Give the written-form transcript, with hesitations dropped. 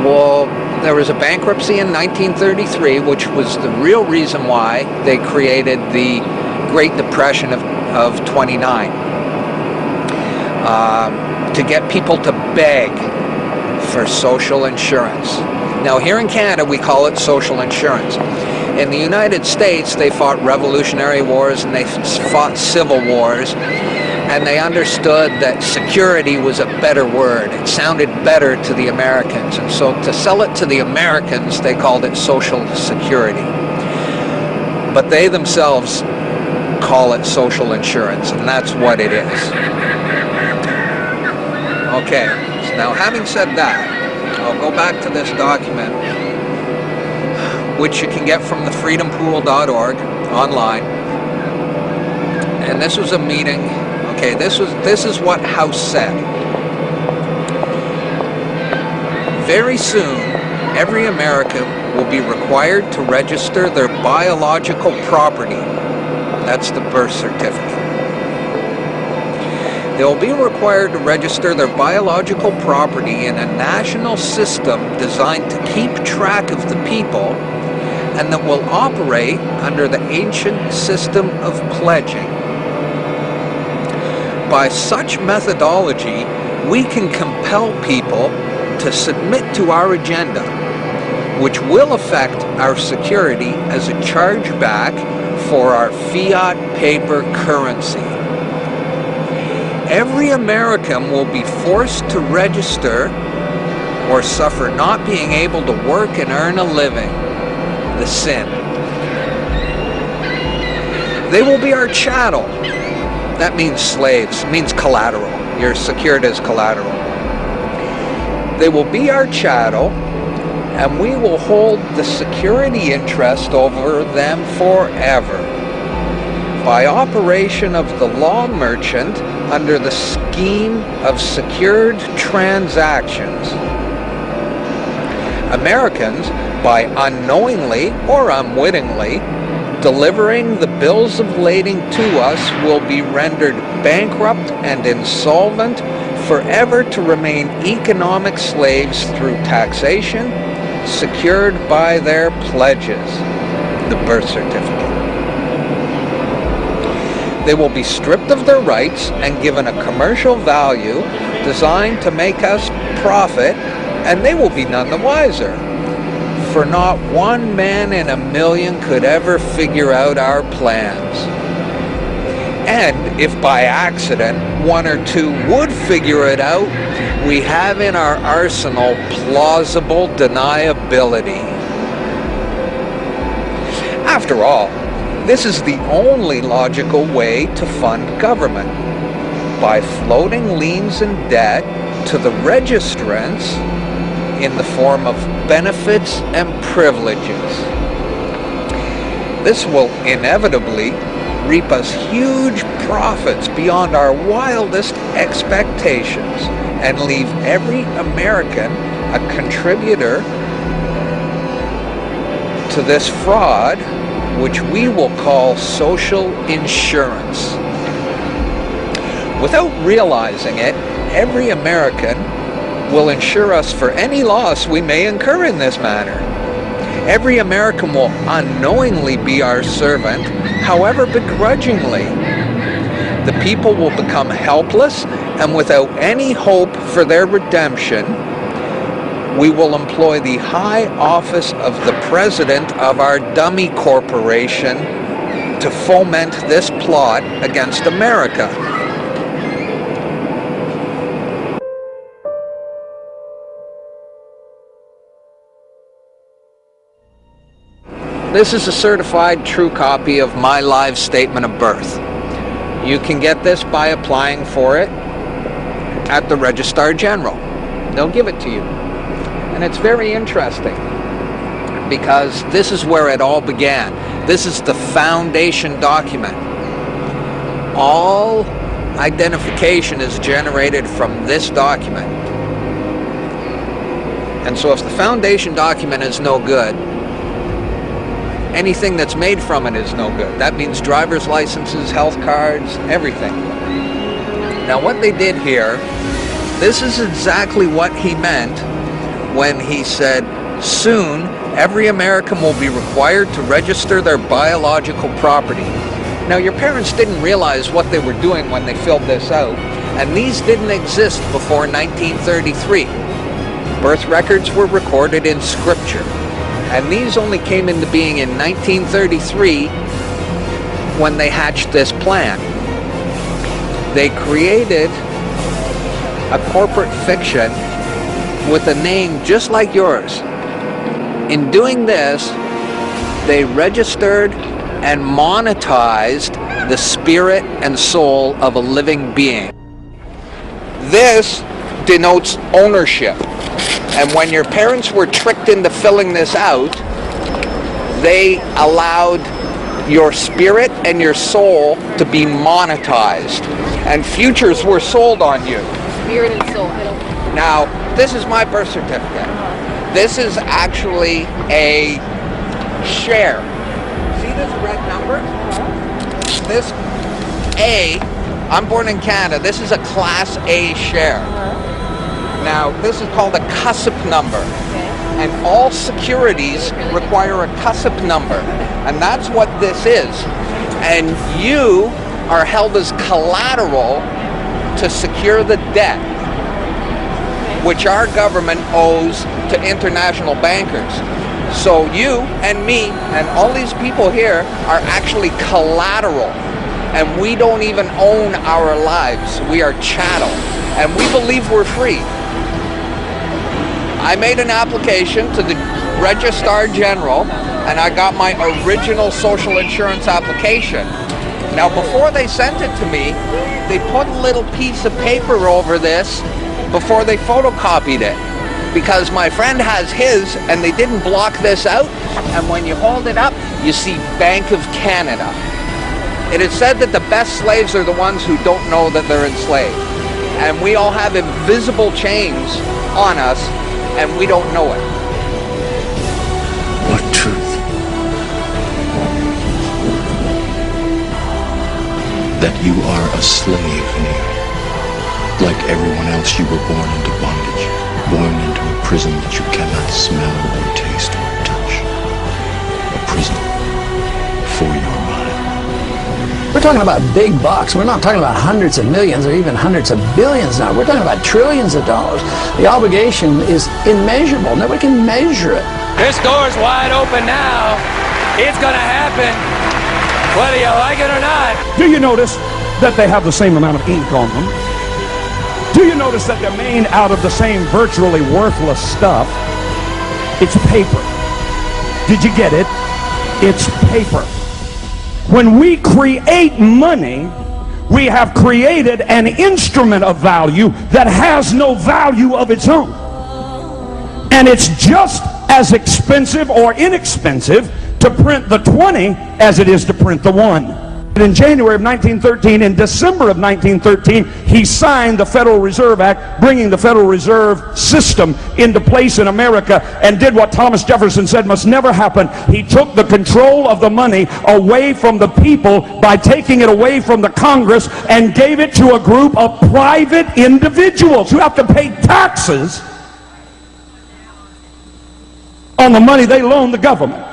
Well, there was a bankruptcy in 1933, which was the real reason why they created the Great Depression of 29. To get people to beg for social insurance. Now, here in Canada, we call it social insurance. In the United States, they fought revolutionary wars and they fought civil wars, and they understood that security was a better word. It sounded better to the Americans, and so to sell it to the Americans, they called it social security. But they themselves call it social insurance, and that's what it is. Okay, so now having said that, I'll go back to this document, which you can get from the freedompool.org online. And this was a meeting. Okay, this is what House said. Very soon, every American will be required to register their biological property. That's the birth certificate. They will be required to register their biological property in a national system designed to keep track of the people and that will operate under the ancient system of pledging. By such methodology, we can compel people to submit to our agenda, which will affect our security as a chargeback for our fiat paper currency. Every American will be forced to register or suffer not being able to work and earn a living. The sin. They will be our chattel. That means slaves. It means collateral. You're secured as collateral. They will be our chattel, and we will hold the security interest over them forever. By operation of the law merchant under the scheme of secured transactions. Americans, by unknowingly or unwittingly delivering the bills of lading to us, will be rendered bankrupt and insolvent, forever to remain economic slaves through taxation, secured by their pledges, the birth certificate. They will be stripped of their rights and given a commercial value designed to make us profit, and they will be none the wiser. For not one man in a million could ever figure out our plans. And if by accident one or two would figure it out, we have in our arsenal plausible deniability. After all, this is the only logical way to fund government, by floating liens and debt to the registrants in the form of benefits and privileges. This will inevitably reap us huge profits beyond our wildest expectations and leave every American a contributor to this fraud, which we will call social insurance. Without realizing it, every American will insure us for any loss we may incur in this manner. Every American will unknowingly be our servant, however begrudgingly. The people will become helpless, and without any hope for their redemption, we will employ the high office of the president of our dummy corporation to foment this plot against America. This is a certified true copy of my live statement of birth. You can get this by applying for it at the Registrar General. They'll give it to you. And it's very interesting because this is where it all began. This is the foundation document. All identification is generated from this document. And so if the foundation document is no good, anything that's made from it is no good. That means driver's licenses, health cards, everything. Now what they did here, this is exactly what he meant when he said, "Soon, every American will be required to register their biological property." Now, your parents didn't realize what they were doing when they filled this out, and these didn't exist before 1933. Birth records were recorded in Scripture, and these only came into being in 1933 when they hatched this plan. They created a corporate fiction with a name just like yours. In doing this, they registered and monetized the spirit and soul of a living being. This denotes ownership. And when your parents were tricked into filling this out, they allowed your spirit and your soul to be monetized. And futures were sold on you. Spirit and soul. Now, this is my birth certificate. This is actually a share. See this red number? This A, I'm born in Canada, this is a Class A share. Now, this is called a CUSIP number. And all securities require a CUSIP number. And that's what this is. And you are held as collateral to secure the debt which our government owes to international bankers. So you and me and all these people here are actually collateral, and we don't even own our lives. We are chattel, and we believe we're free. I made an application to the Registrar General, and I got my original social insurance application. Now, before they sent it to me, they put a little piece of paper over this before they photocopied it, because my friend has his and they didn't block this out, and when you hold it up you see Bank of Canada. It is said that the best slaves are the ones who don't know that they're enslaved, and we all have invisible chains on us and we don't know it. What truth? That you are a slave, Neil. Like everyone else, you were born into bondage, born into a prison that you cannot smell or taste or touch. A prison for your mind. We're talking about big bucks. We're not talking about hundreds of millions or even hundreds of billions now. We're talking about trillions of dollars. The obligation is immeasurable. Nobody can measure it. This door's wide open now. It's gonna happen, whether you like it or not. Do you notice that they have the same amount of ink on them? Do you notice that they're made out of the same virtually worthless stuff? It's paper. Did you get it? It's paper. When we create money, we have created an instrument of value that has no value of its own. And it's just as expensive or inexpensive to print the 20 as it is to print the 1. In January of 1913, in December of 1913, he signed the Federal Reserve Act, bringing the Federal Reserve System into place in America, and did what Thomas Jefferson said must never happen. He took the control of the money away from the people by taking it away from the Congress and gave it to a group of private individuals who have to pay taxes on the money they loan the government.